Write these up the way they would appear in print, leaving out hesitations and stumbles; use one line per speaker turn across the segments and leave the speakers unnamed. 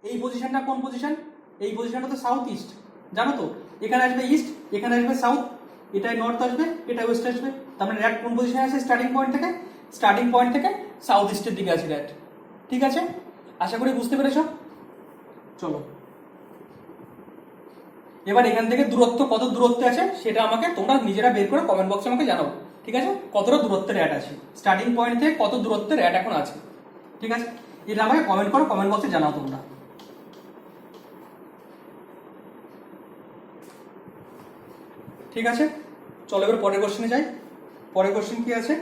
এই পজিশনটা কোন পজিশন? এই পজিশনটা তো সাউথ ইস্ট, জানো তো। এখানে আসবে ইস্ট, এখানে আসবে সাউথ, এটাই নর্থ আসবে, এটা ওয়েস্ট আসবে। তার মানে র্যাট কোন পজিশনে আছে? স্টার্টিং পয়েন্ট থেকে সাউথ ইস্টের দিকে আছে র্যাট। ঠিক আছে, আশা করি বুঝতে পেরেছ। চলো এবার এখান থেকে দূরত্ব, কত দূরত্বে আছে সেটা আমাকে তোমরা নিজেরা বের করে কমেন্ট বক্সে আমাকে জানাও। ঠিক আছে, কতটা দূরত্বে র্যাট আছে, স্টার্টিং পয়েন্ট থেকে কত দূরত্বে র্যাট এখন আছে। ঠিক আছে, এটা আমাকে কমেন্ট করো, কমেন্ট বক্সে জানাও তোমরা। ঠিক আছে, চলো এবার পরের কোশ্চেনে যাই। পরের কোশ্চেন কি আছে?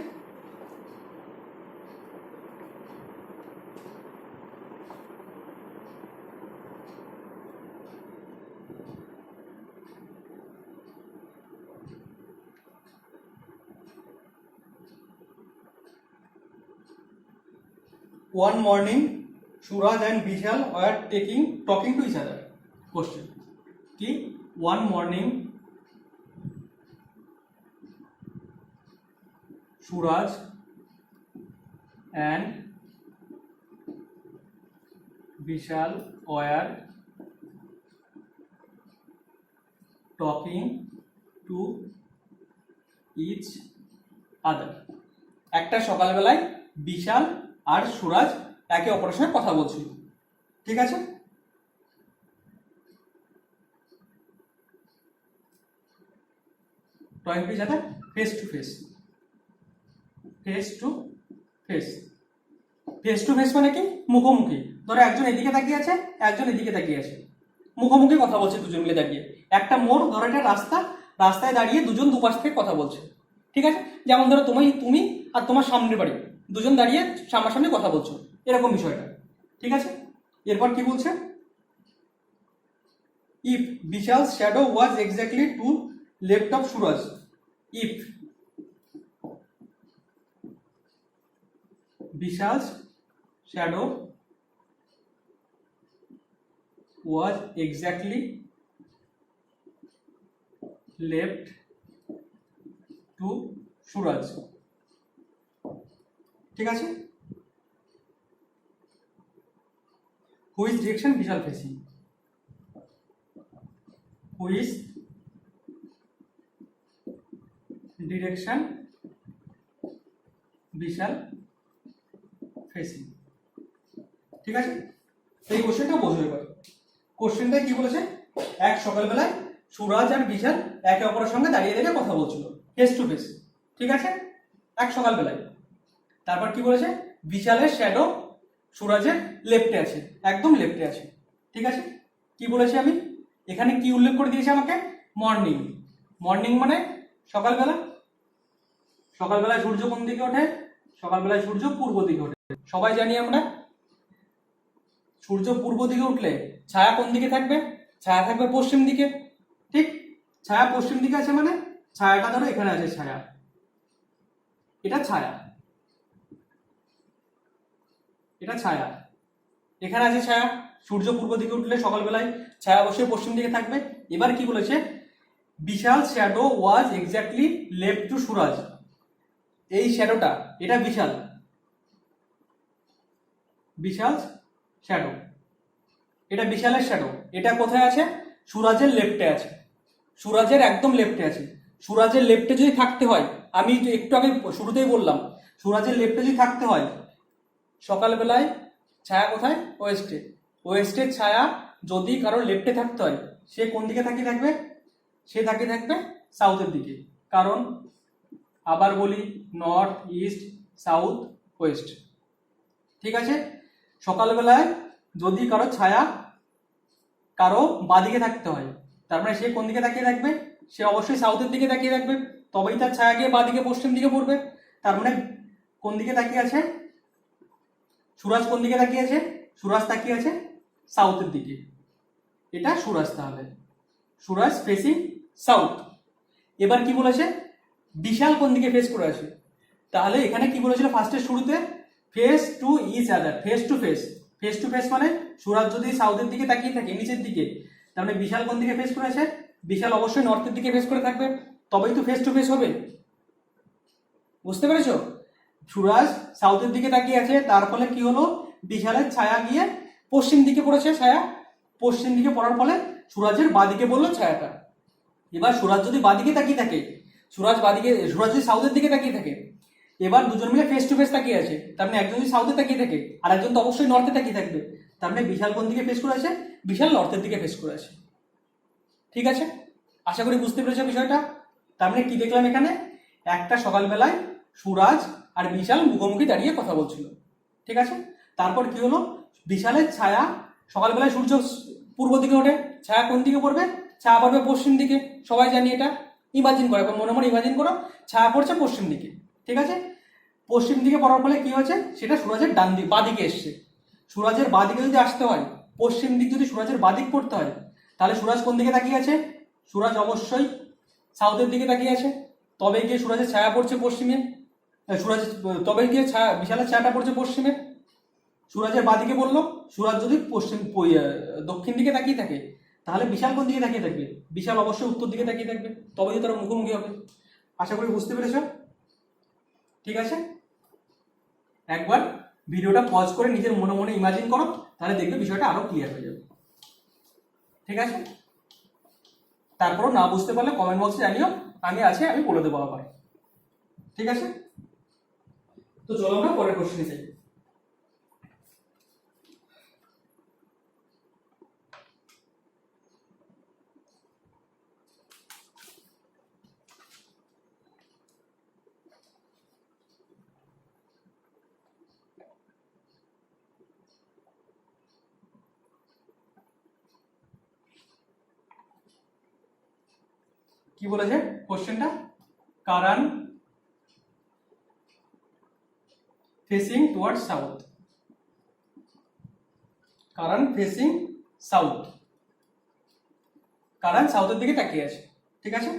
One morning, Suraj and Vishal were talking to each other. Question: कि one morning, Suraj and Vishal were talking to each other. একটা সকালবেলায় বিশাল আর সুরাজ একে অপরের সঙ্গে কথা বলছিল। ঠিক আছে, talking to each other, face to face. Face to face, face to face মানে কি? মুখোমুখি। ধরো একজন এদিকে তাকিয়ে আছে, একজন এদিকে তাকিয়ে আছে, মুখোমুখি কথা বলছে দুজন মিলে দাঁড়িয়ে। একটা মোড়, ধরো এটা রাস্তা, রাস্তায় দাঁড়িয়ে দুজন দুপাশ থেকে কথা বলছে। ঠিক আছে, যেমন ধরো তুমি আর তোমার সামনের বাড়ি দুজন দাঁড়িয়ে সামনাসামনি কথা বলছো, এরকম বিষয়টা। ঠিক আছে, এরপর কি বলছে? If Vishal's shadow was exactly to left of Suraj. If Vishal's shadow was exactly left to Suraj. ঠিক আছে, which direction Vishal facing? Which direction Vishal facing. ঠিক আছে, এই কোশ্চেনটা বোঝো এবার। কোশ্চেনটা কি বলেছে? এক সকালবেলায় সুরাজ আর বিশাল একে অপরের সঙ্গে দাঁড়িয়ে দাঁড়িয়ে কথা বলছিল, ফেস টু ফেস। ঠিক আছে, এক সকালবেলায়। তারপর কি বলেছে? বিশালের শ্যাডো সুরাজের লেফটে আছে, একদম লেফটে আছে। ঠিক আছে, কি বলেছি আমি এখানে, কি উল্লেখ করে দিয়েছে আমাকে? মর্নিং। মর্নিং মানে সকালবেলা। সকালবেলায় সূর্য কোন দিকে ওঠে? সকালবেলায় সূর্য পূর্ব দিকে ওঠে। সবাই জানি আমরা, সূর্য পূর্ব দিকে উঠলে ছায়া কোন দিকে থাকবে? ছায়া থাকবে পশ্চিম দিকে। ঠিক, ছায়া পশ্চিম দিকে আছে মানে ছায়াটা ধরো এখানে আছে, ছায়া, এটা ছায়া, এটা ছায়া, এখানে আছে ছায়া। সূর্য পূর্ব দিকে উঠলে সকালবেলায় ছায়া অবশ্যই পশ্চিম দিকে থাকবে। এবার কি বলেছে? Vishal shadow was exactly left to Suraj. এই শ্যাডোটা, এটা বিশাল, বিশাল শ্যাডো, এটা বিশালের শ্যাডো। এটা কোথায় আছে? সুরাজের লেফটে আছে, সুরাজের একদম লেফটে আছে। সুরাজের লেফটে যদি থাকতে হয়, আমি একটু আগে শুরুতেই বললাম, সুরাজের লেফটে যদি থাকতে হয় সকালবেলায় ছায়া কোথায়? ওয়েস্টে। ওয়েস্টের ছায়া যদি কারোর লেফটে থাকতে হয়, সে কোন দিকে তাকিয়ে থাকবে? সে তাকিয়ে থাকবে সাউথের দিকে। কারণ আবার বলি, নর্থ, ইস্ট, সাউথ, ওয়েস্ট। ঠিক আছে, সকালবেলায় যদি কারো ছায়া কারো বাদিকে থাকতে হয়, তার মানে সে কোন দিকে তাকিয়ে থাকবে? সে অবশ্যই সাউথের দিকে তাকিয়ে থাকবে, তবেই তার ছায়া গিয়ে বাদিকে পশ্চিম দিকে পড়বে। তার মানে কোন দিকে তাকিয়ে আছে? সুরাজ কোন দিকে তাকিয়ে আছে? সুরাজ তাকিয়ে আছে সাউথের দিকে। এটা সুরাজ, তাহলে সুরাজ ফেসিং সাউথ। এবার কি বলেছে? বিশাল কোন দিকে ফেস করে আছে? তাহলে এখানে কি বলেছিল ফার্স্টের শুরুতে? Face to each other, face to face. Face to face মানে সুরাজ যদি সাউথের দিকে তাকিয়ে থাকে, নিচের দিকে, তার মানে বিশাল কোন দিকে ফেস করে আছে? বিশাল অবশ্যই নর্থের দিকে ফেস করে থাকবে, তবেই তো ফেস টু ফেস হবে। বুঝতে পেরেছো? সুরাজ সাউথের দিকে তাকিয়ে আছে, তার ফলে কি হলো? বিশালের ছায়া গিয়ে পশ্চিম দিকে পড়েছে ছায়া, পশ্চিম দিকে পড়ার ফলে সুরাজের বাদিকে বললো ছায়াটা। এবার সুরাজ যদি বাদিকে তাকিয়ে থাকে, সুরাজ যদি সাউথের দিকে তাকিয়ে থাকে, এবার দুজন মিলে ফেস টু ফেস তাকিয়ে আছে, তার মানে একজন যদি সাউথে তাকিয়ে থাকে আর একজন তো অবশ্যই নর্থে তাকিয়ে থাকবে, তার মানে বিশাল কোন দিকে ফেস করে আছে? বিশাল নর্থের দিকে ফেস করে আছে। ঠিক আছে, আশা করি বুঝতে পেরেছো বিষয়টা। তার মানে কি দেখলাম এখানে? একটা সকালবেলায় সুরাজ আর বিশাল মুখোমুখি দাঁড়িয়ে কথা বলছিল। ঠিক আছে, তারপর কি হলো? বিশালের ছায়া, সকালবেলায় সূর্য পূর্ব দিকে ওঠে, ছায়া কোন দিকে পড়বে? ছায়া পড়বে পশ্চিম দিকে, সবাই জানি এটা। ইমাজিন করো, মনে মনে ইমাজিন করো, ছায়া পড়ছে পশ্চিম দিকে। ঠিক আছে, পশ্চিম দিকে পড়ার ফলে কি হয়েছে? সেটা সুরাজের ডান দিক বাদিকে এসছে। সুরাজের বাদিকে যদি আসতে হয়, পশ্চিম দিক যদি সুরাজের বাদিক পড়তে হয়, তাহলে সুরাজ কোন দিকে তাকিয়ে আছে? সুরাজ অবশ্যই সাউথের দিকে তাকিয়ে আছে। তবে গিয়ে সুরাজের ছায়া পড়ছে পশ্চিমে, তবে গিয়ে ছায়া বিশালের ছায়াটা পড়ছে পশ্চিমে। সুরাজের বাদিকে বললো, সুরাজ যদি দক্ষিণ দিকে তাকিয়ে থাকে, তাহলে বিশাল কোন দিকে তাকিয়ে থাকবে? বিশাল অবশ্যই উত্তর দিকে তাকিয়ে থাকবে, তবেই তারা মুখোমুখি হবে। আশা করি বুঝতে পেরেছ। ঠিক আছে, একবার ভিডিওটা পজ করে নিজের মনে মনে ইমাজিন করো, তাহলে দেখবে বিষয়টা আরো ক্লিয়ার হয়ে যাবে। ঠিক আছে, তারপরও না বুঝতে পারলে কমেন্ট বক্সে জানিও, আমি আমি বলে দেবো আবার। ঠিক আছে, তো চলো আমরা পরের কোশ্চেনে যাই। কি বলেছে কোশ্চেনটা? কারণ ফেসিং টুয়ার্ড সাউথ, কারণ ফেসিং সাউথ, কারণ সাউথের দিকে তাকিয়ে আছে। ঠিক আছে,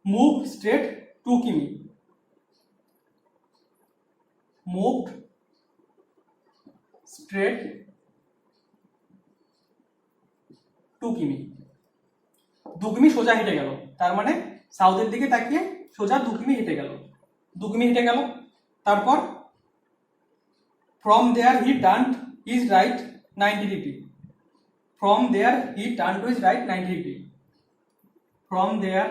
মুভ স্ট্রেট 2 কিমি, মুভ স্ট্রেট 2 কিমি, 2 কিমি সোজা হেঁটে গেল। তার মানে সাউথের দিকে তাকিয়ে সোজা 2 কিমি হেঁটে গেল, 2 কিমি হেঁটে গেল। তারপর from there he turned his right 90 degree, from there he turned to his right 90 degree, from there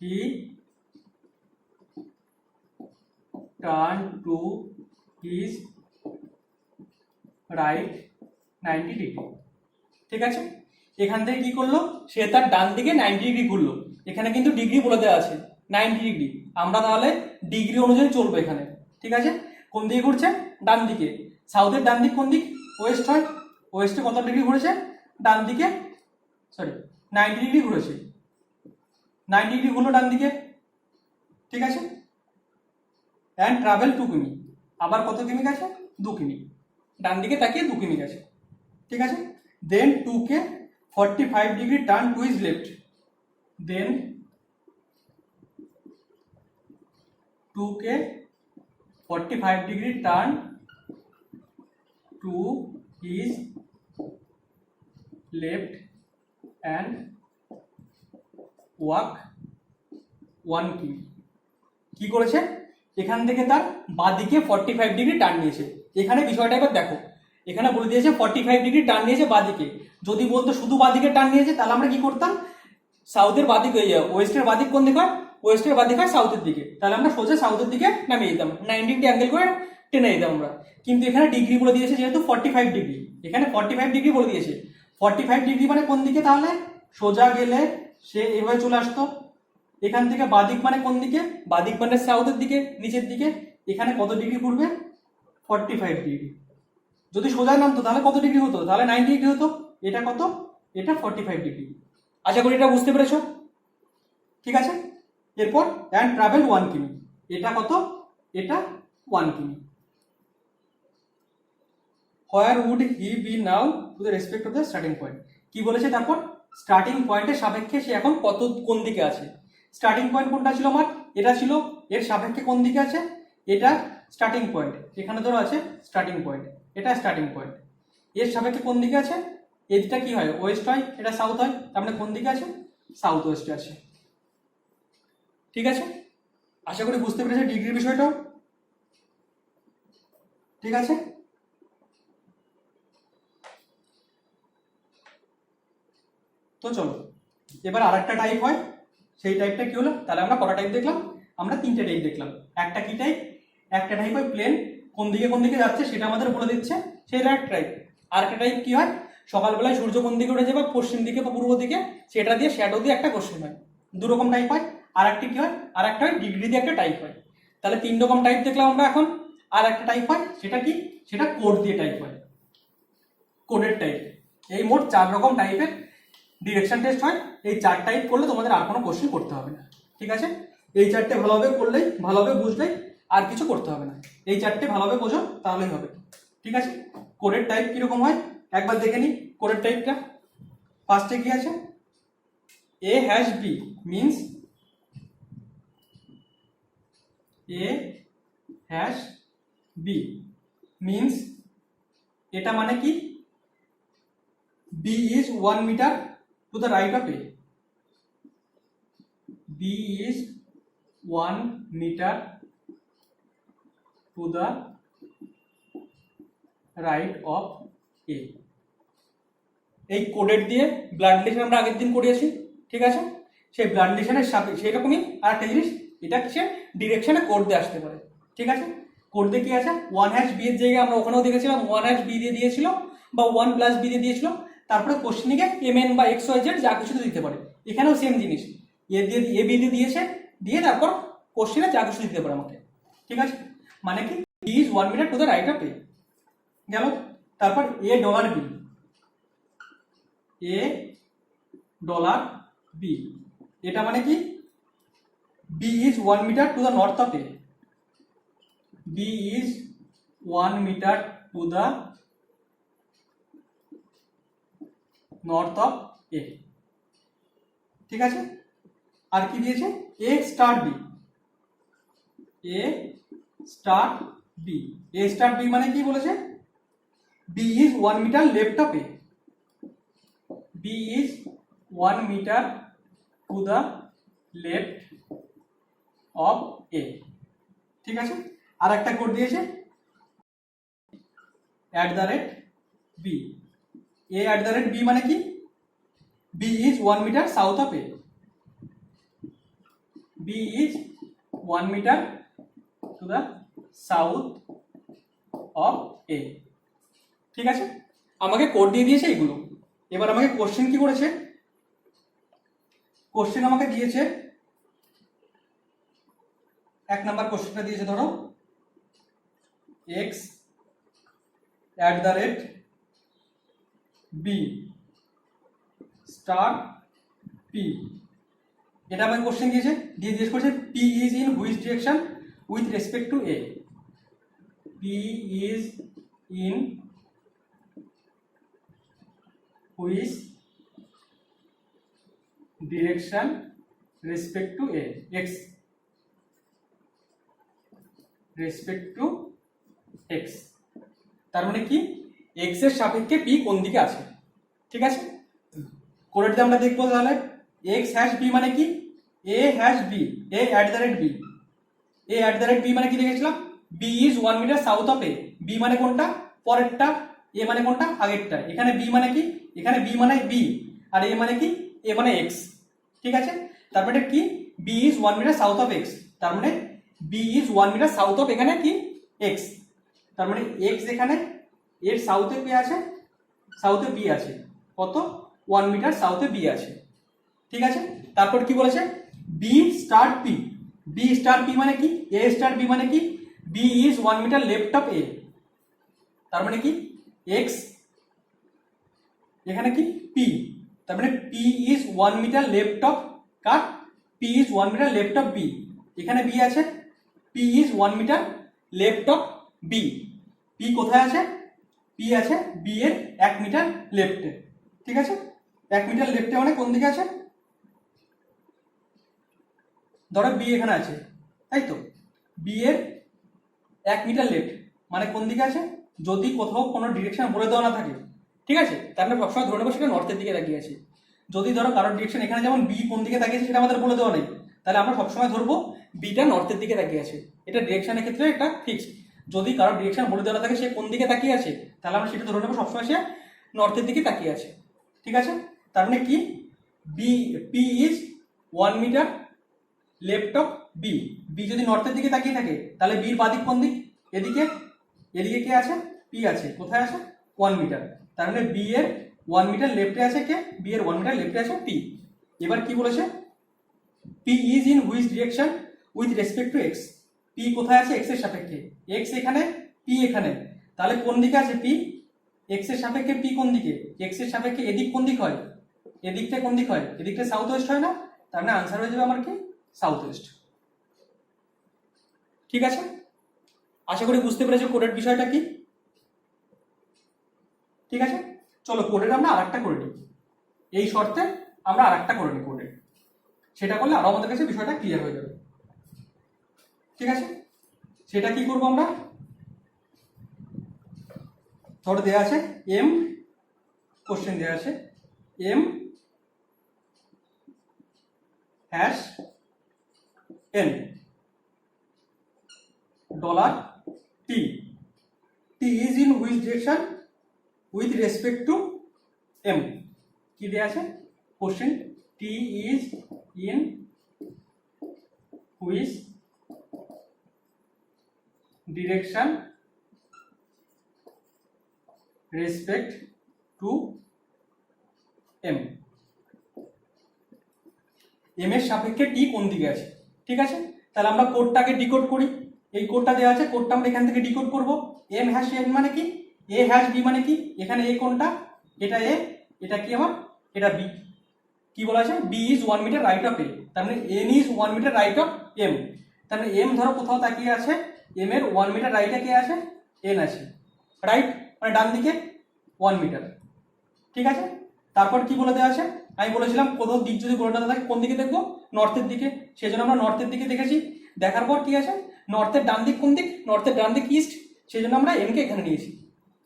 he turned to his right 90 degree। ঠিক আছে, এখান থেকে কি করলো? সে তার ডান দিকে 90 ডিগ্রি ঘুরলো। এখানে কিন্তু ডিগ্রি বলে দেওয়া আছে 90 ডিগ্রি, আমরা তাহলে ডিগ্রি অনুযায়ী চলবো এখানে। ঠিক আছে, কোন দিকে ঘুরছে? ডান দিকে। সাউথের ডান দিক কোন দিক? ওয়েস্ট হয়। ওয়েস্টে কত ডিগ্রি ঘুরেছে? ডান দিকে 90 ডিগ্রি ঘুরেছে, 90 ডিগ্রি ঘুরলো ডান দিকে। ঠিক আছে, অ্যান্ড ট্রাভেল 2 কিমি, আবার কত কিমি গেছে? 2 কিমি, ডান দিকে তাকিয়ে 2 কিমি গেছে। ঠিক আছে, দেন 2কে 45 degree turn to his left, then 2কে 45 degree turn to his left and walk 1 কিমি। কি করেছে? এখান থেকে তার বাদিকে 45 ডিগ্রি টার্ন নিয়েছে। এখানে বিষয়টা এবার দেখো, এখানে বলে দিয়েছে 45 ডিগ্রি টার্ন নিয়েছে বাদিকে। যদি বলতো শুধু বাদিকে টার্ন নিয়েছে, তাহলে আমরা কি করতাম? সাউথের বাদিক, ওয়েস্টের বাদিক কোন দিকে হয়? ওয়েস্টের বাদিক হয় সাউথের দিকে, তাহলে আমরা সোজা সাউথের দিকে নামিয়ে দিতাম, 90 ডিগ্রি অ্যাঙ্গেল করে টেনে দিতাম আমরা। কিন্তু এখানে ডিগ্রি বলে দিয়েছে, যেহেতু 45 ডিগ্রি, এখানে 45 ডিগ্রি বলে দিয়েছে। 45 ডিগ্রি মানে কোন দিকে? তাহলে সোজা গেলে সে এভাবে চলে আসতো। এখান থেকে বাদিক মানে কোন দিকে? বাদিক মানে সাউথের দিকে, নিচের দিকে। এখানে কত ডিগ্রি ঘুরবে? 45 ডিগ্রি। যদি সোজা নামতো তাহলে কত ডিগ্রি হতো? তাহলে 90 ডিগ্রি হতো। এটা কত? এটা 45 ডিগ্রি। আশা করি এটা বুঝতে পেরেছো। ঠিক আছে, এরপর অ্যান্ড ট্রাভেল 1 কিমি, এটা কত? এটা 1 কিমি। Where would he be now to the respect of the starting point. কি বলেছে তারপর? স্টার্টিং পয়েন্টের সাপেক্ষে সে এখন কোন দিকে আছে? স্টার্টিং পয়েন্ট কোনটা ছিল আমার? এটা ছিল। এর সাপেক্ষে কোন দিকে আছে? এটা স্টার্টিং পয়েন্ট, এখানে ধরো আছে স্টার্টিং পয়েন্ট, এটা স্টার্টিং পয়েন্ট। এর সাপেক্ষে কোন দিকে আছে? এটা কি হয়? ওয়েস্ট হয়, এটা সাউথ হয়, তার মানে কোন দিকে আছে? সাউথ ওয়েস্টে আছে। ঠিক আছে, আশা করি বুঝতে পেরেছে ডিগ্রির বিষয়টাও। ঠিক আছে? তো চলো এবার আরেকটা টাইপ হয়, সেই টাইপটা কি হলো? তাহলে আমরা কটা টাইপ দেখলাম? আমরা তিনটে টাইপ দেখলাম। একটা কি টাইপ? একটা টাইপ হয় প্লেন, কোন দিকে যাচ্ছে সেটা আমাদের বলে দিচ্ছে, সেটা একটা টাইপ। আর একটা টাইপ কি হয়? সকালবেলায় সূর্য কোন দিকে উঠে যাবে, পশ্চিম দিকে বা পূর্ব দিকে, সেটা দিয়ে শ্যাডো দিয়ে একটা কোশ্চেন হয়। দু রকম টাইপ হয়। আর একটা কি হয়? আর একটা হয় ডিগ্রি দিয়ে একটা টাইপ হয়। তাহলে তিন রকম টাইপ দেখলাম আমরা এখন। আর একটা টাইপ হয়, সেটা কি? সেটা কোড দিয়ে টাইপ হয়, কোডের টাইপ। এই মোট 4 রকম টাইপের ডিরেকশন টেস্ট হয়। এই 4 টাইপ করলে তোমাদের আর কোনো কোশ্চেন করতে হবে না। ঠিক আছে? এই 4টে ভালোভাবে করলেই, ভালোভাবে বুঝলেই আর কিছু করতে হবে না। এই 4টে ভালোভাবে বোঝো তাহলেই হবে। ঠিক আছে? কোডের টাইপ কিরকম হয় একবার দেখে নিই। কোডের টাইপটা ফার্স্টে কি আছে? এ hash B means a hash B means এটা মানে কি? B is 1 meter to the right of A. B is 1 meter to the right of A. এই কোডের দিয়ে ব্লাড রিলেশন আমরা আগের দিন করিয়েছি। ঠিক আছে? সেই ব্লাড রিলেশনের সাথে সেই রকমই আর একটা জিনিস, এটা কিসে? ডিরেকশনে কোড দিয়ে আসতে পারে। ঠিক আছে? কোড দিয়ে কি আছে? 1 হ্যাশ বি এর জায়গায় আমরা ওখানেও দেখেছিলাম 1 হ্যাশ বি দিয়ে দিয়েছিল বা 1 প্লাস বি দিয়ে দিয়েছিল। তারপরে কোশ্চেনিকে এমএন বা এক্স ওয়াই জেড যা কিছু দিতে পারে। এখানেও সেম জিনিস, এ দিয়ে এ বি দিয়ে দিয়েছে, দিয়ে তারপর কোশ্চেনে যা কিছু দিতে পারে আমাকে। ঠিক আছে? মানে কি? B is 1 metre to the right of A গেল। তারপর A dollar B, A dollar B, এটা মানে কি? B is 1 metre to the north of A. B is 1 metre to the north of A. ঠিক আছে? আর কি দিয়েছে? A star B, A star B. A star B মানে কি বলেছে? B is 1 metre left of A. B is 1 metre to the left of A. ঠিক আছে? আর একটা কোড দিয়েছে @b। এ @b মানে কি? B is 1 metre south of A. B is 1 metre to the south of A. ঠিক আছে? আমাকে code দিয়ে দিয়েছে এইগুলো। এবার আমাকে কোশ্চেন কি করেছে? কোশ্চেন আমাকে দিয়েছে, 1 নাম্বার কোশ্চেনটা দিয়েছে, ধরো x @b স্টার p। এটা আমাকে কোশ্চেন দিয়েছে, দিয়ে জিজ্ঞেস করছে p is in which direction with respect two a। p is in which direction respect two a, x respect to x। তার মানে কি? x এর সাপেক্ষে p কোন দিকে আছে। ঠিক আছে? কোডটা আমরা দেখবো তাহলে। x হ্যাশ b মানে কি? a hash b, a @b। a @b মানে কি দেখেছিলাম? b is 1 metre south of a। b মানে কোনটা? পরেরটা। a মানে কোনটা? আগেরটা। এখানে b মানে কি? এখানে b মানে b, আর a মানে কি? a মানে x। ঠিক আছে? তারপরে কি? b is 1 metre south of x। তার মানে b is 1 metre south of এখানে কি? x। তার মানে x এখানে এর সাউথে কি আছে? সাউথে b আছে। কত? 1 মিটার সাউথে b আছে। ঠিক আছে? তারপর কি বলেছে? b star p। b star p মানে কি? a স্টার b মানে কি? b is 1 metre left of a। তার মানে কি? x এখানে কি? p। তার মানে p is 1 metre left of কার? p is 1 metre left of b। এখানে b আছে, p is 1 metre left of b। p কোথায় আছে? p আছে b এর 1 মিটার লেফটে। ঠিক আছে? 1 মিটার লেফটে মানে কোন দিকে আছে? ধরো b এখানে আছে, তাই তো? b এর 1 মিটার লেফট মানে কোন দিকে আছে? যদি কোথাও কোনো ডিরেকশন বলে দেওয়া না থাকে, ঠিক আছে, তাহলে সবসময় ধরে নেবো সেটা নর্থের দিকে তাকিয়ে আছে। যদি ধরো কারোর ডিরেকশন এখানে যেমন বি কোন দিকে তাকিয়েছে সেটা আমাদের বলে দেওয়া নেই, তাহলে আমরা সবসময় ধরবো বিটা নর্থের দিকে তাকিয়ে আছে। এটা ডিরেকশনের ক্ষেত্রে এটা ফিক্সড। যদি কারোর ডিরেকশন বলে দেওয়া থাকে সে কোন দিকে তাকিয়ে আছে, তাহলে আমরা সেটা ধরে নেবো সবসময় সে নর্থের দিকে তাকিয়ে আছে। ঠিক আছে, তার মানে কি P is 1 metre left of B. B যদি নর্থের দিকে তাকিয়ে থাকে তাহলে বির বাদিক কোন দিক? এদিকে। এদিকে কে আছে? পি আছে। কোথায় আছে? 1 মিটার। তার মানে বি এর 1 মিটার লেফটে আছে কে? বি এর 1 মিটার লেফটে আছে পি। এবার কি বলেছে? P is in which direction with respect two x. P কোথায় আছে? এক্স এর সাপেক্ষে। এক্স এখানে, পি এখানে, তাহলে কোন দিকে আছে পি? এক্স এর সাপেক্ষে পি কোন দিকে? এক্স এর সাপেক্ষে এদিক কোন দিক হয়? এদিকটা কোন দিক হয়? এদিকটা সাউথ ওয়েস্ট হয় না? তার মানে আনসার হয়ে যাবে আমার কি? South West. ঠিক আছে, আশা করি বুঝতে পেরেছো কোডের বিষয়টা কি। ঠিক আছে, চলো কোডের আমরা আরেকটা করে নিই। এই শর্তে আমরা আরেকটা করে নিই কোডের, সেটা করলে আরো আমাদের কাছে বিষয়টা ক্লিয়ার হয়ে যাবে। ঠিক আছে, সেটা কি করবো আমরা? ধরো দেওয়া আছে এম, কোশ্চেন দেওয়া আছে M hash N dollar T, T is in which direction with respect to M. কি দেওয়া আছে question? T is in which direction respect to M. M এর সাপেক্ষে টি কোন দিকে আছে। ঠিক আছে, তাহলে আমরা কোডটাকে ডিকোড করি। এই কোডটা দেওয়া আছে, কোডটা আমরা এখান থেকে ডিকোড করব। এম হ্যাশ এন মানে কি? এ হ্যাশ বি মানে কি? এখানে এ কোনটা? এটা এ, এটা কি আমার? এটা বি। কি বলা আছে? B is 1 metre right of A, তার মানে N is 1 metre right of M. তার মানে এম ধরো কোথাও তাকিয়ে আছে, এম এর 1 মিটার রাইটে কে আছে? এন আছে। রাইট মানে ডান দিকে 1 মিটার। ঠিক আছে, তারপর কি বলে দেওয়া আছে? আমি বলেছিলাম কোথাও দিক যদি বলে থাকে কোন দিকে দেখবো? নর্থের দিকে। সেই জন্য আমরা নর্থের দিকে দেখেছি। দেখার পর কি আছে? নর্থের ডান দিক কোন দিক? নর্থের ডান দিক ইস্ট। সেই জন্য আমরা এন কে এখানে নিয়েছি।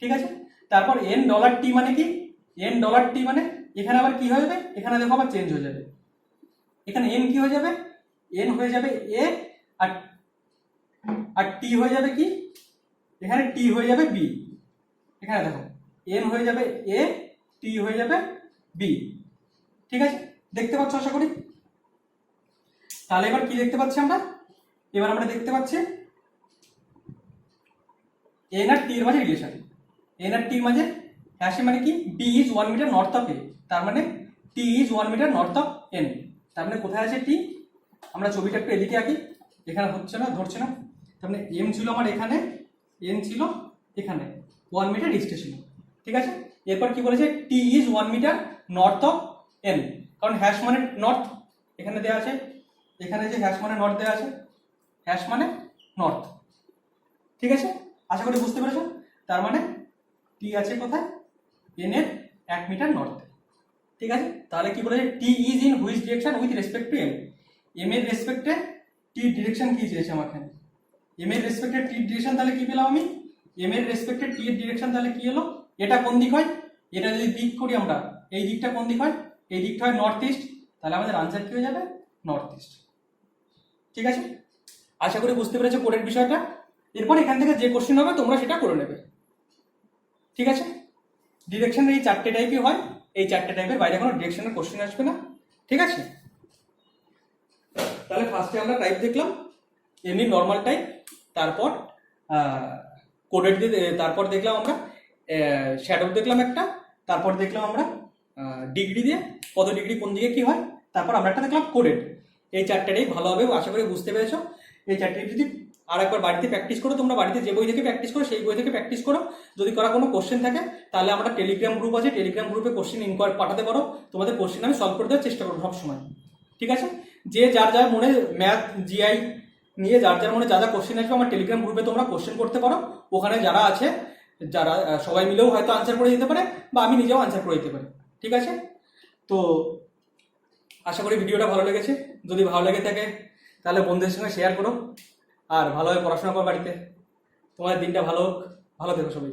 ঠিক আছে, তারপর এন ডলার টি মানে কি? এন ডলার টি মানে এখানে আবার কি হয়ে যাবে? এখানে দেখো আবার চেঞ্জ হয়ে যাবে। এখানে এন কি হয়ে যাবে? এন হয়ে যাবে এ, আর আর টি হয়ে যাবে কি? এখানে টি হয়ে যাবে বি। এখানে দেখো এন হয়ে যাবে এ, টি হয়ে যাবে বি। ঠিক আছে, দেখতে পাচ্ছ আশা করি। তাহলে এবার কি দেখতে পাচ্ছি আমরা? এবার আমরা দেখতে পাচ্ছি এন আর টি এর মাঝে রিলেশন। এন আর টি এর মাঝে হ্যাশে মানে কি? B is 1 metre north of A, তার মানে T is 1 metre north of N. তার মানে কোথায় আছে টি? আমরা ছবিটা একটু এদিকে আঁকি, এখানে হচ্ছে না, ধরছে না। তার মানে এম ছিল আমার এখানে, এন ছিল এখানে, 1 মিটার ইস্টে ছিল। ঠিক আছে, এরপর কি বলেছে? T is 1 metre north of N, কারণ হ্যাশ মানে নর্থ এখানে দেওয়া আছে। এখানে যে হ্যাশ মানে নর্থ দেওয়া আছে, হ্যাশ মানে নর্থ। ঠিক আছে, আশা করি বুঝতে পেরেছো। তার মানে টি আছে কোথায়? এন এর 1 মিটার নর্থ। ঠিক আছে, তাহলে কি বলেছে? T is in which direction with respect to M. M এর রেসপেক্টে টি ডিরেকশন কি চেয়েছে আমার এখানে? এম এর রেসপেক্টে টি ডিরেকশন, তাহলে কি পেলাম আমি? এম এর রেসপেক্টে টি এর ডিরেকশন তাহলে কি হলো? এটা কোন দিক হয়? এটা যদি দিক করি আমরা, এই দিকটা কোন দিক হয়? এই দিকটা হয় নর্থ ইস্ট। তাহলে আমাদের আনসার কি হয়ে যাবে? North east. ঠিক আছে, আশা করি বুঝতে পেরেছো কোডের বিষয়টা। এরপর এখান থেকে যে কোশ্চেন হবে তোমরা সেটা করে নেবে। ঠিক আছে, ডিরেকশনের এই 4টে টাইপই হয়, এই 4টে টাইপের বাইরে কোনো ডিরেকশনের কোশ্চেন আসবে না। ঠিক আছে, তাহলে ফার্স্টে আমরা টাইপ দেখলাম এমনি নর্মাল টাইপ, তারপর কোডেড দিয়ে, তারপর দেখলাম আমরা শ্যাডো দেখলাম একটা, তারপর দেখলাম আমরা ডিগ্রি দিয়ে কত ডিগ্রি কোন দিকে কি হয়, তারপর আমরা একটা দেখলাম কোডেড। এই 4টেটাই ভালোভাবে আশা করি বুঝতে পেরেছো। এই 4টে যদি আর একবার বাড়িতে প্র্যাকটিস করো, তোমরা বাড়িতে যে বই থেকে প্র্যাকটিস করো সেই বই থেকে প্র্যাকটিস করো। যদি করা কোনো কোশ্চেন থাকে তাহলে আমরা টেলিগ্রাম গ্রুপ আছে, টেলিগ্রাম গ্রুপে কোশ্চেন ইনকোয়ারি পাঠাতে পারো, তোমাদের কোশ্চেন আমি সলভ করে দেওয়ার চেষ্টা করবো সবসময়। ঠিক আছে, যে যার যার মনে ম্যাথ জিআই নিয়ে যার যার মনে যা যা কোশ্চেন আসবে আমার টেলিগ্রাম গ্রুপে তোমরা কোশ্চেন করতে পারো। ওখানে যারা আছে, যারা সবাই মিলেও হয়তো আনসার করে দিতে পারে, বা আমি নিজেও আনসার করে দিতে পারি। ঠিক আছে, তো আশা করি ভিডিওটা ভালো লেগেছে। যদি ভালো লেগে থাকে তাহলে বন্ধুদের সঙ্গে শেয়ার করো, আর ভালোভাবে পড়াশোনা করো বাড়িতে। তোমাদের দিনটা ভালো হোক, ভালো থেকো সবাই।